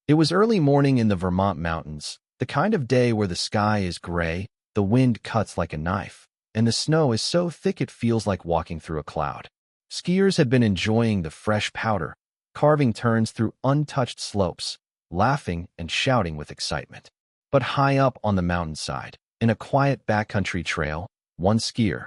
It was early morning in the Vermont mountains, the kind of day where the sky is gray, the wind cuts like a knife, and the snow is so thick it feels like walking through a cloud. Skiers had been enjoying the fresh powder, carving turns through untouched slopes, laughing and shouting with excitement. But high up on the mountainside, in a quiet backcountry trail, one skier,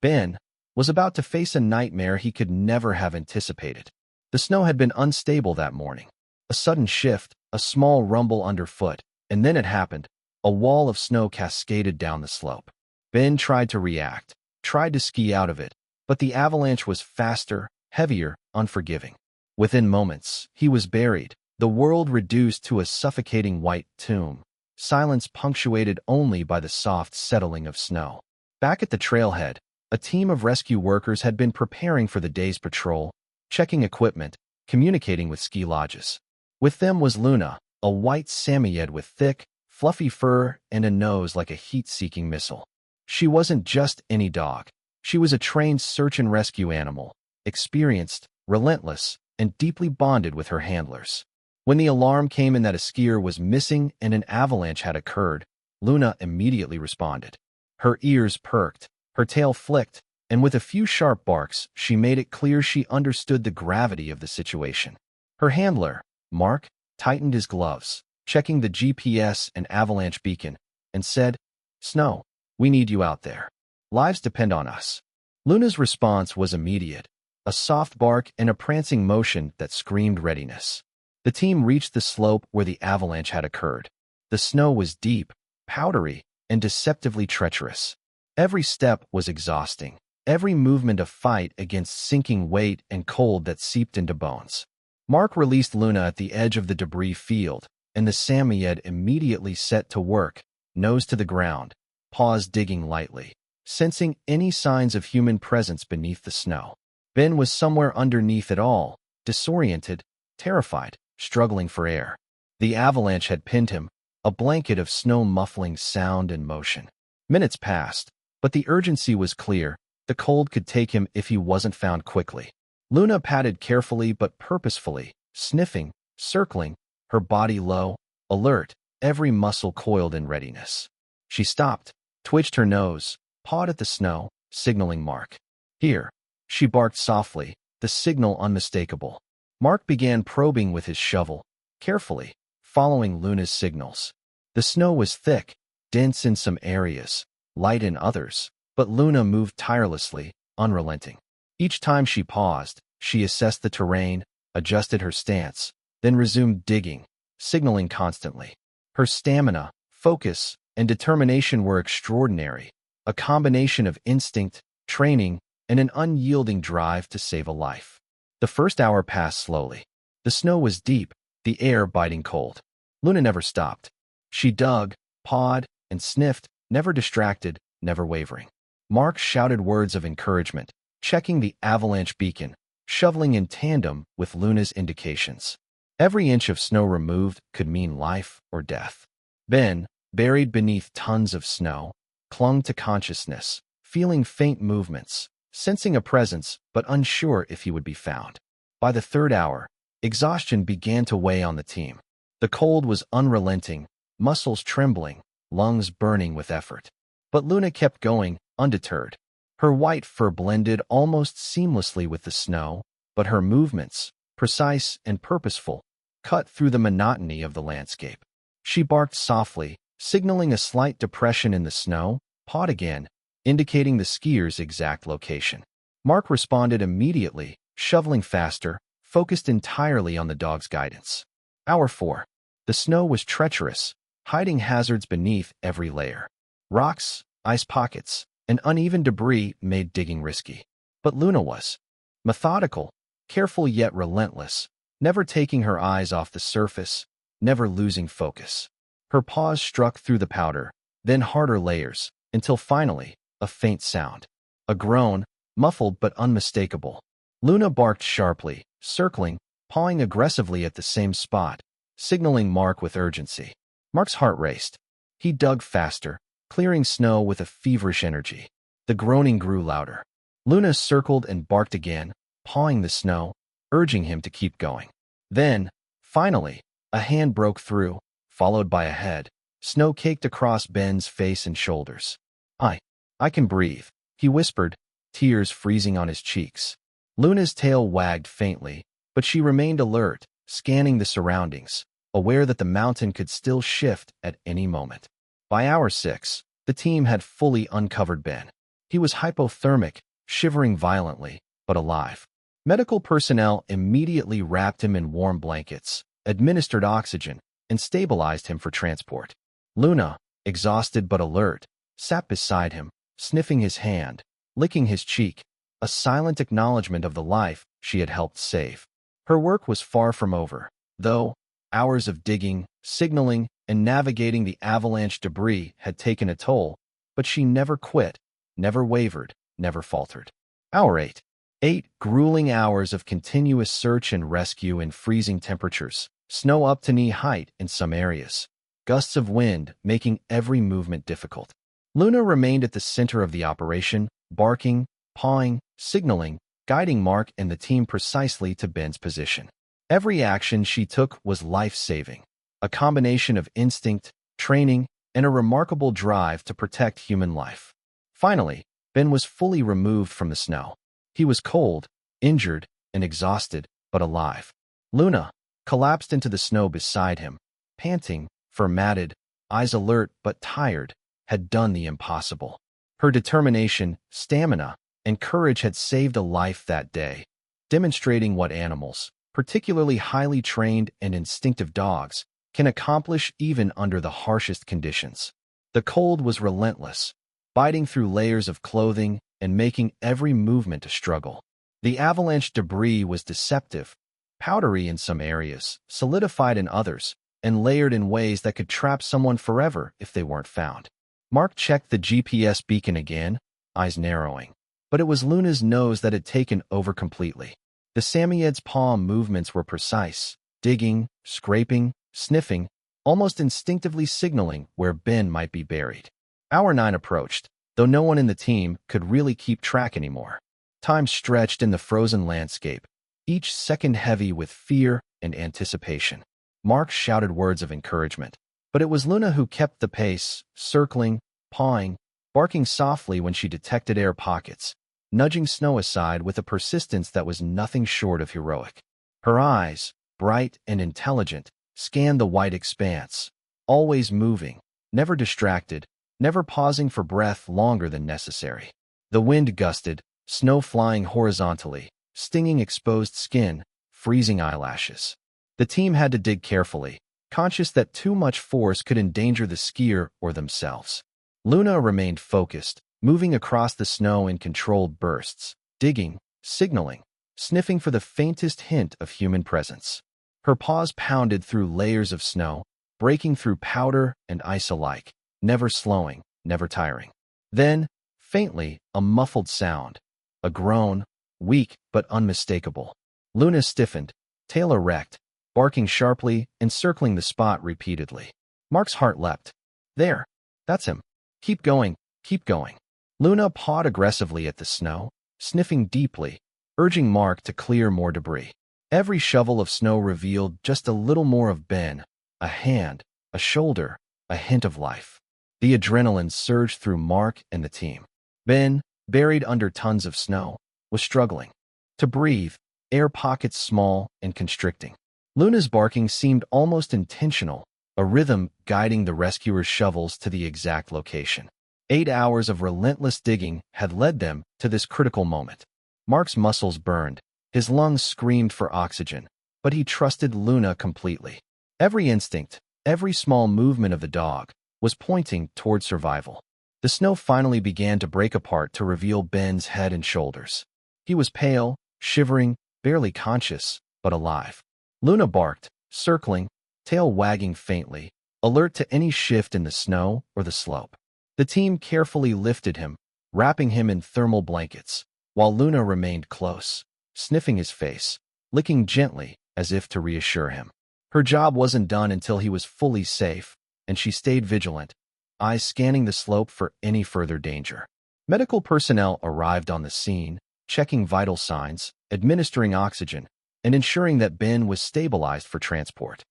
Ben, was about to face a nightmare he could never have anticipated. The snow had been unstable that morning. A sudden shift, a small rumble underfoot, and then it happened. A wall of snow cascaded down the slope. Ben tried to react, tried to ski out of it, but the avalanche was faster, heavier, unforgiving. Within moments, he was buried, the world reduced to a suffocating white tomb, silence punctuated only by the soft settling of snow. Back at the trailhead, a team of rescue workers had been preparing for the day's patrol, checking equipment, communicating with ski lodges. With them was Luna, a white Samoyed with thick, fluffy fur and a nose like a heat-seeking missile. She wasn't just any dog. She was a trained search and rescue animal, experienced, relentless, and deeply bonded with her handlers. When the alarm came in that a skier was missing and an avalanche had occurred, Luna immediately responded. Her ears perked, her tail flicked, and with a few sharp barks, she made it clear she understood the gravity of the situation. Her handler, Mark, tightened his gloves, checking the GPS and avalanche beacon, and said, "Snow, we need you out there. Lives depend on us." Luna's response was immediate, a soft bark and a prancing motion that screamed readiness. The team reached the slope where the avalanche had occurred. The snow was deep, powdery, and deceptively treacherous. Every step was exhausting, every movement a fight against sinking weight and cold that seeped into bones. Mark released Luna at the edge of the debris field, and the Samoyed immediately set to work, nose to the ground, paws digging lightly, sensing any signs of human presence beneath the snow. Ben was somewhere underneath it all, disoriented, terrified, struggling for air. The avalanche had pinned him, a blanket of snow muffling sound and motion. Minutes passed, but the urgency was clear. The cold could take him if he wasn't found quickly. Luna padded carefully but purposefully, sniffing, circling, her body low, alert, every muscle coiled in readiness. She stopped, twitched her nose, pawed at the snow, signaling Mark. "Here." She barked softly, the signal unmistakable. Mark began probing with his shovel, carefully, following Luna's signals. The snow was thick, dense in some areas, light in others, but Luna moved tirelessly, unrelenting. Each time she paused, she assessed the terrain, adjusted her stance, then resumed digging, signaling constantly. Her stamina, focus, and determination were extraordinary, a combination of instinct, training, and an unyielding drive to save a life. The first hour passed slowly. The snow was deep, the air biting cold. Luna never stopped. She dug, pawed, and sniffed, never distracted, never wavering. Mark shouted words of encouragement, checking the avalanche beacon, shoveling in tandem with Luna's indications. Every inch of snow removed could mean life or death. Ben, buried beneath tons of snow, clung to consciousness, feeling faint movements, sensing a presence but unsure if he would be found. By the third hour, exhaustion began to weigh on the team. The cold was unrelenting, muscles trembling, lungs burning with effort. But Luna kept going, undeterred. Her white fur blended almost seamlessly with the snow, but her movements, precise and purposeful, cut through the monotony of the landscape. She barked softly, signaling a slight depression in the snow, pawed again, indicating the skier's exact location. Mark responded immediately, shoveling faster, focused entirely on the dog's guidance. Hour 4. The snow was treacherous, hiding hazards beneath every layer. Rocks, ice pockets, and uneven debris made digging risky. But Luna was methodical, careful yet relentless, never taking her eyes off the surface, never losing focus. Her paws struck through the powder, then harder layers, until finally, a faint sound. A groan, muffled but unmistakable. Luna barked sharply, circling, pawing aggressively at the same spot, signaling Mark with urgency. Mark's heart raced. He dug faster, clearing snow with a feverish energy. The groaning grew louder. Luna circled and barked again, pawing the snow, urging him to keep going. Then, finally, A hand broke through, followed by a head. Snow caked across Ben's face and shoulders. I, I can breathe, he whispered, tears freezing on his cheeks. Luna's tail wagged faintly, but she remained alert, scanning the surroundings, aware that the mountain could still shift at any moment. By hour 6, the team had fully uncovered Ben. He was hypothermic, shivering violently, but alive. Medical personnel immediately wrapped him in warm blankets, administered oxygen, and stabilized him for transport. Luna, exhausted but alert, sat beside him, sniffing his hand, licking his cheek, a silent acknowledgement of the life she had helped save. Her work was far from over, though. Hours of digging, signaling, and navigating the avalanche debris had taken a toll, but she never quit, never wavered, never faltered. Hour 8. 8 grueling hours of continuous search and rescue in freezing temperatures, snow up to knee height in some areas, gusts of wind making every movement difficult. Luna remained at the center of the operation, barking, pawing, signaling, guiding Mark and the team precisely to Ben's position. Every action she took was life-saving, a combination of instinct, training, and a remarkable drive to protect human life. Finally, Ben was fully removed from the snow. He was cold, injured, and exhausted, but alive. Luna collapsed into the snow beside him, panting, fur-matted, eyes alert but tired, had done the impossible. Her determination, stamina, and courage had saved a life that day, demonstrating what animals, particularly highly trained and instinctive dogs, can accomplish even under the harshest conditions. The cold was relentless, biting through layers of clothing and making every movement a struggle. The avalanche debris was deceptive, powdery in some areas, solidified in others, and layered in ways that could trap someone forever if they weren't found. Mark checked the GPS beacon again, eyes narrowing. But it was Luna's nose that had taken over completely. The Samoyed's paw movements were precise, digging, scraping, sniffing, almost instinctively signaling where Ben might be buried. Hour 9 approached, though no one in the team could really keep track anymore. Time stretched in the frozen landscape, each second heavy with fear and anticipation. Mark shouted words of encouragement, but it was Luna who kept the pace, circling, pawing, barking softly when she detected air pockets, nudging snow aside with a persistence that was nothing short of heroic. Her eyes, bright and intelligent, scanned the white expanse, always moving, never distracted, never pausing for breath longer than necessary. The wind gusted, snow flying horizontally, stinging exposed skin, freezing eyelashes. The team had to dig carefully, conscious that too much force could endanger the skier or themselves. Luna remained focused, moving across the snow in controlled bursts, digging, signaling, sniffing for the faintest hint of human presence. Her paws pounded through layers of snow, breaking through powder and ice alike, never slowing, never tiring. Then, faintly, a muffled sound, a groan, weak but unmistakable. Luna stiffened, tail erect, barking sharply and circling the spot repeatedly. Mark's heart leapt. There, that's him. Keep going, keep going. Luna pawed aggressively at the snow, sniffing deeply, urging Mark to clear more debris. Every shovel of snow revealed just a little more of Ben, a hand, a shoulder, a hint of life. The adrenaline surged through Mark and the team. Ben, buried under tons of snow, was struggling to breathe, air pockets small and constricting. Luna's barking seemed almost intentional, a rhythm guiding the rescuers' shovels to the exact location. 8 hours of relentless digging had led them to this critical moment. Mark's muscles burned, his lungs screamed for oxygen, but he trusted Luna completely. Every instinct, every small movement of the dog, was pointing toward survival. The snow finally began to break apart to reveal Ben's head and shoulders. He was pale, shivering, barely conscious, but alive. Luna barked, circling, tail wagging faintly, alert to any shift in the snow or the slope. The team carefully lifted him, wrapping him in thermal blankets, while Luna remained close, sniffing his face, licking gently as if to reassure him. Her job wasn't done until he was fully safe, and she stayed vigilant, eyes scanning the slope for any further danger. Medical personnel arrived on the scene, checking vital signs, administering oxygen, and ensuring that Ben was stabilized for transport.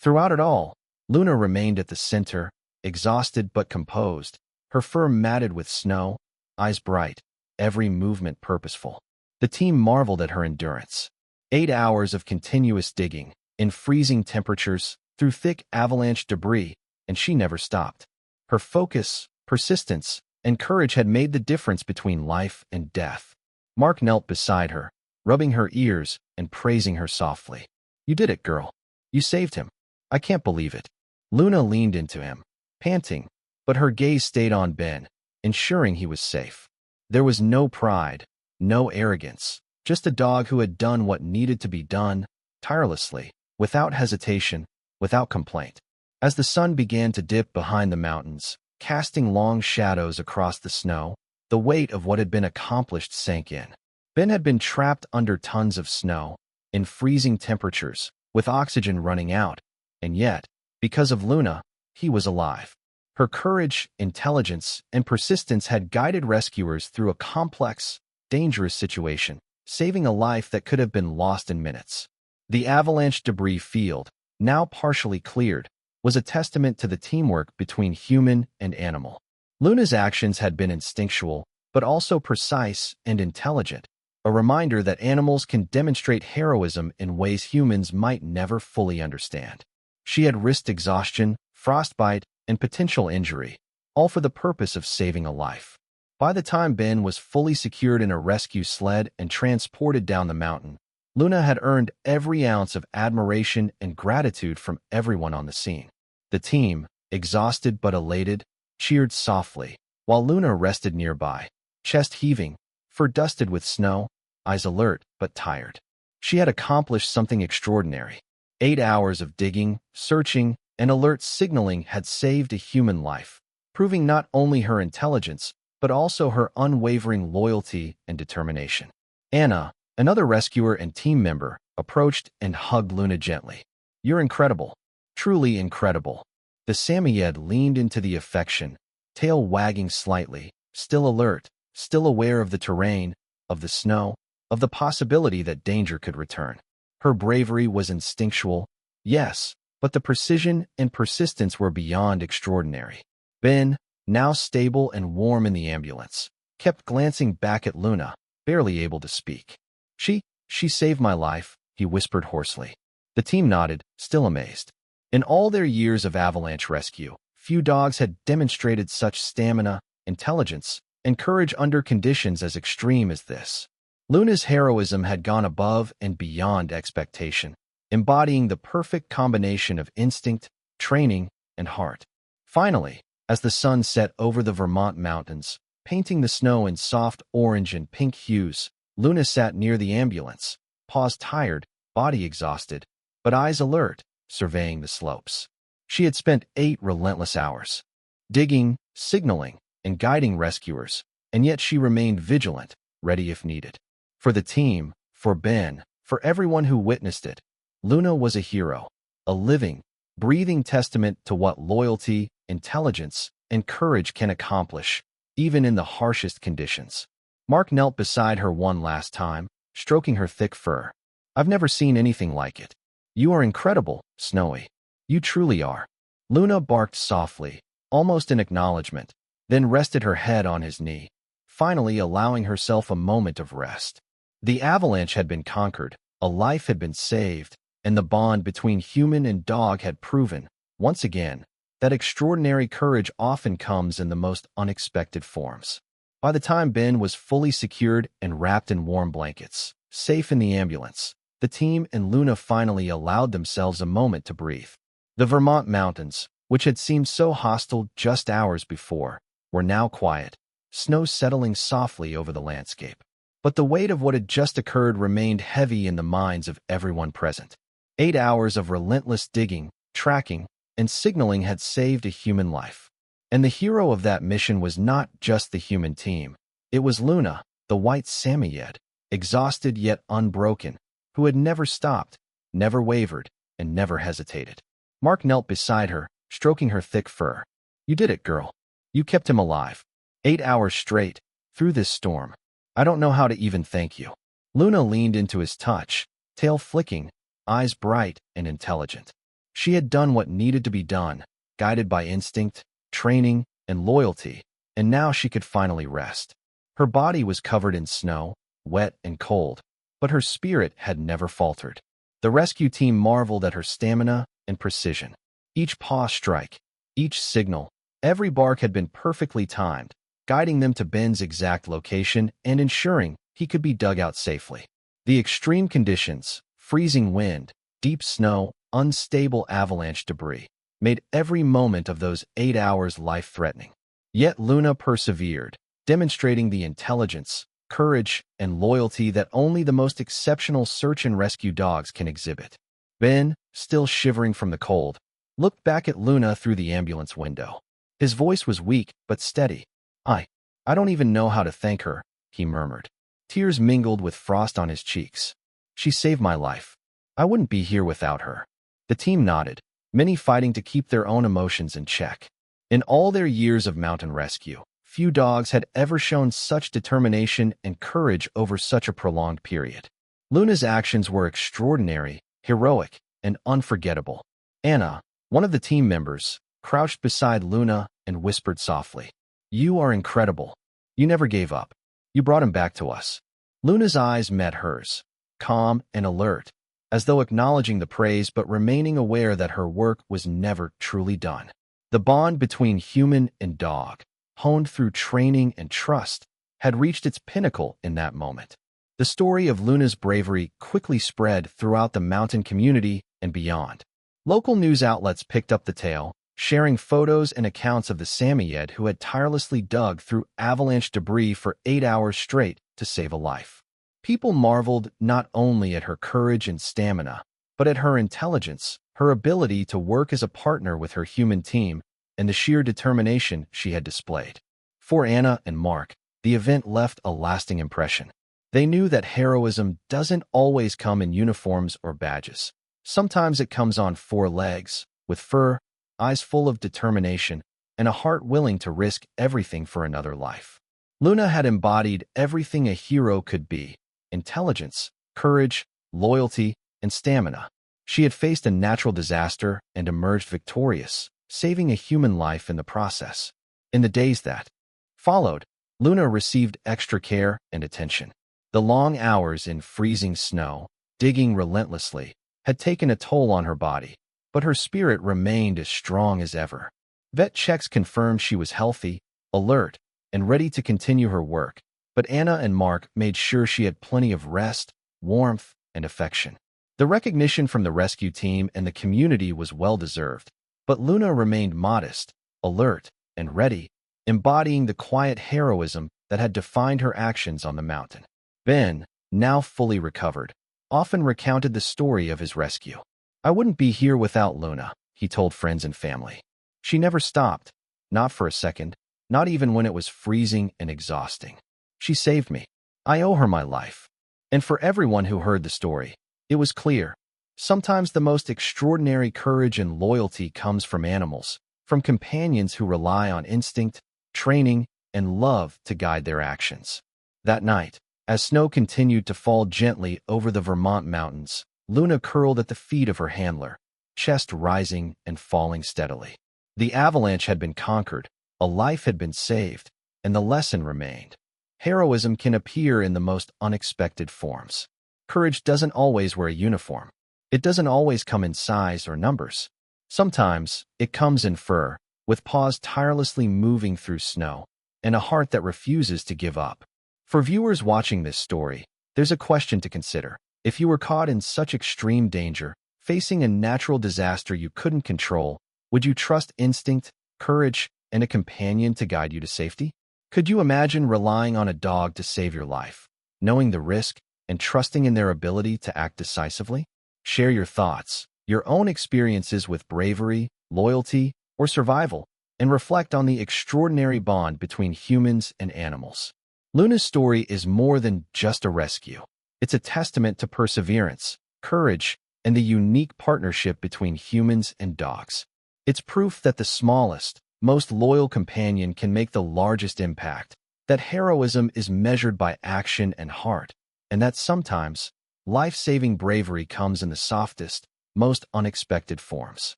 Throughout it all, Luna remained at the center, exhausted but composed, her fur matted with snow, eyes bright, every movement purposeful. The team marveled at her endurance. 8 hours of continuous digging, in freezing temperatures, through thick avalanche debris, and she never stopped. Her focus, persistence, and courage had made the difference between life and death. Mark knelt beside her, rubbing her ears and praising her softly. "You did it, girl. You saved him. I can't believe it." Luna leaned into him, panting, but her gaze stayed on Ben, ensuring he was safe. There was no pride, no arrogance, just a dog who had done what needed to be done, tirelessly, without hesitation, without complaint. As the sun began to dip behind the mountains, casting long shadows across the snow, the weight of what had been accomplished sank in. Ben had been trapped under tons of snow, in freezing temperatures, with oxygen running out, and yet, because of Luna, he was alive. Her courage, intelligence, and persistence had guided rescuers through a complex, dangerous situation, saving a life that could have been lost in minutes. The avalanche debris field, now partially cleared, was a testament to the teamwork between human and animal. Luna's actions had been instinctual, but also precise and intelligent, a reminder that animals can demonstrate heroism in ways humans might never fully understand. She had risked exhaustion, frostbite, and potential injury, all for the purpose of saving a life. By the time Ben was fully secured in a rescue sled and transported down the mountain, Luna had earned every ounce of admiration and gratitude from everyone on the scene. The team, exhausted but elated, cheered softly, while Luna rested nearby, chest heaving, fur dusted with snow, eyes alert but tired. She had accomplished something extraordinary. 8 hours of digging, searching, and alert signaling had saved a human life, proving not only her intelligence, but also her unwavering loyalty and determination. Anna, another rescuer and team member, approached and hugged Luna gently. "You're incredible. Truly incredible." The Samoyed leaned into the affection, tail wagging slightly, still alert, still aware of the terrain, of the snow, of the possibility that danger could return. Her bravery was instinctual, yes, but the precision and persistence were beyond extraordinary. Ben, now stable and warm in the ambulance, kept glancing back at Luna, barely able to speak. She saved my life," he whispered hoarsely. The team nodded, still amazed. In all their years of avalanche rescue, few dogs had demonstrated such stamina, intelligence, and courage under conditions as extreme as this. Luna's heroism had gone above and beyond expectation, embodying the perfect combination of instinct, training, and heart. Finally, as the sun set over the Vermont mountains, painting the snow in soft orange and pink hues, Luna sat near the ambulance, paws tired, body exhausted, but eyes alert, surveying the slopes. She had spent 8 relentless hours, digging, signaling, and guiding rescuers, and yet she remained vigilant, ready if needed. For the team, for Ben, for everyone who witnessed it, Luna was a hero, a living, breathing testament to what loyalty, intelligence, and courage can accomplish, even in the harshest conditions. Mark knelt beside her one last time, stroking her thick fur. "I've never seen anything like it. You are incredible, Snowy. You truly are." Luna barked softly, almost in acknowledgement, then rested her head on his knee, finally allowing herself a moment of rest. The avalanche had been conquered, a life had been saved, and the bond between human and dog had proven, once again, that extraordinary courage often comes in the most unexpected forms. By the time Ben was fully secured and wrapped in warm blankets, safe in the ambulance, the team and Luna finally allowed themselves a moment to breathe. The Vermont mountains, which had seemed so hostile just hours before, were now quiet, snow settling softly over the landscape. But the weight of what had just occurred remained heavy in the minds of everyone present. 8 hours of relentless digging, tracking, and signaling had saved a human life. And the hero of that mission was not just the human team. It was Luna, the white Samoyed, exhausted yet unbroken, who had never stopped, never wavered, and never hesitated. Mark knelt beside her, stroking her thick fur. "You did it, girl. You kept him alive. 8 hours straight, through this storm. I don't know how to even thank you." Luna leaned into his touch, tail flicking, eyes bright and intelligent. She had done what needed to be done, guided by instinct, training, and loyalty, and now she could finally rest. Her body was covered in snow, wet and cold, but her spirit had never faltered. The rescue team marveled at her stamina and precision. Each paw strike, each signal, every bark had been perfectly timed, guiding them to Ben's exact location and ensuring he could be dug out safely. The extreme conditions, freezing wind, deep snow, unstable avalanche debris, made every moment of those 8 hours life-threatening. Yet Luna persevered, demonstrating the intelligence, courage, and loyalty that only the most exceptional search and rescue dogs can exhibit. Ben, still shivering from the cold, looked back at Luna through the ambulance window. His voice was weak but steady. I don't even know how to thank her," he murmured. Tears mingled with frost on his cheeks. "She saved my life. I wouldn't be here without her." The team nodded, many fighting to keep their own emotions in check. In all their years of mountain rescue, few dogs had ever shown such determination and courage over such a prolonged period. Luna's actions were extraordinary, heroic, and unforgettable. Anna, one of the team members, crouched beside Luna and whispered softly, "You are incredible. You never gave up. You brought him back to us." Luna's eyes met hers, calm and alert, as though acknowledging the praise but remaining aware that her work was never truly done. The bond between human and dog, honed through training and trust, had reached its pinnacle in that moment. The story of Luna's bravery quickly spread throughout the mountain community and beyond. Local news outlets picked up the tale, sharing photos and accounts of the Samoyed who had tirelessly dug through avalanche debris for 8 hours straight to save a life. People marveled not only at her courage and stamina, but at her intelligence, her ability to work as a partner with her human team, and the sheer determination she had displayed. For Anna and Mark, the event left a lasting impression. They knew that heroism doesn't always come in uniforms or badges. Sometimes it comes on 4 legs, with fur, eyes full of determination, and a heart willing to risk everything for another life. Luna had embodied everything a hero could be: intelligence, courage, loyalty, and stamina. She had faced a natural disaster and emerged victorious, saving a human life in the process. In the days that followed, Luna received extra care and attention. The long hours in freezing snow, digging relentlessly, had taken a toll on her body, but her spirit remained as strong as ever. Vet checks confirmed she was healthy, alert, and ready to continue her work, but Anna and Mark made sure she had plenty of rest, warmth, and affection. The recognition from the rescue team and the community was well-deserved, but Luna remained modest, alert, and ready, embodying the quiet heroism that had defined her actions on the mountain. Ben, now fully recovered, often recounted the story of his rescue. "I wouldn't be here without Luna," he told friends and family. "She never stopped, not for a second, not even when it was freezing and exhausting. She saved me. I owe her my life." And for everyone who heard the story, it was clear. Sometimes the most extraordinary courage and loyalty comes from animals, from companions who rely on instinct, training, and love to guide their actions. That night, as snow continued to fall gently over the Vermont mountains, Luna curled at the feet of her handler, chest rising and falling steadily. The avalanche had been conquered, a life had been saved, and the lesson remained. Heroism can appear in the most unexpected forms. Courage doesn't always wear a uniform. It doesn't always come in size or numbers. Sometimes it comes in fur, with paws tirelessly moving through snow, and a heart that refuses to give up. For viewers watching this story, there's a question to consider. If you were caught in such extreme danger, facing a natural disaster you couldn't control, would you trust instinct, courage, and a companion to guide you to safety? Could you imagine relying on a dog to save your life, knowing the risk, and trusting in their ability to act decisively? Share your thoughts, your own experiences with bravery, loyalty, or survival, and reflect on the extraordinary bond between humans and animals. Luna's story is more than just a rescue. It's a testament to perseverance, courage, and the unique partnership between humans and dogs. It's proof that the smallest, most loyal companion can make the largest impact, that heroism is measured by action and heart, and that sometimes, life-saving bravery comes in the softest, most unexpected forms.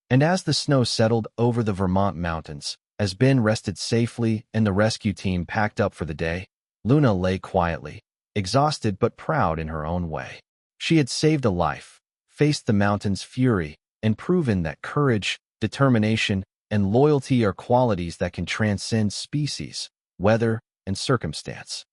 And as the snow settled over the Vermont mountains, as Ben rested safely and the rescue team packed up for the day, Luna lay quietly, exhausted but proud in her own way. She had saved a life, faced the mountain's fury, and proven that courage, determination, and loyalty are qualities that can transcend species, weather, and circumstance.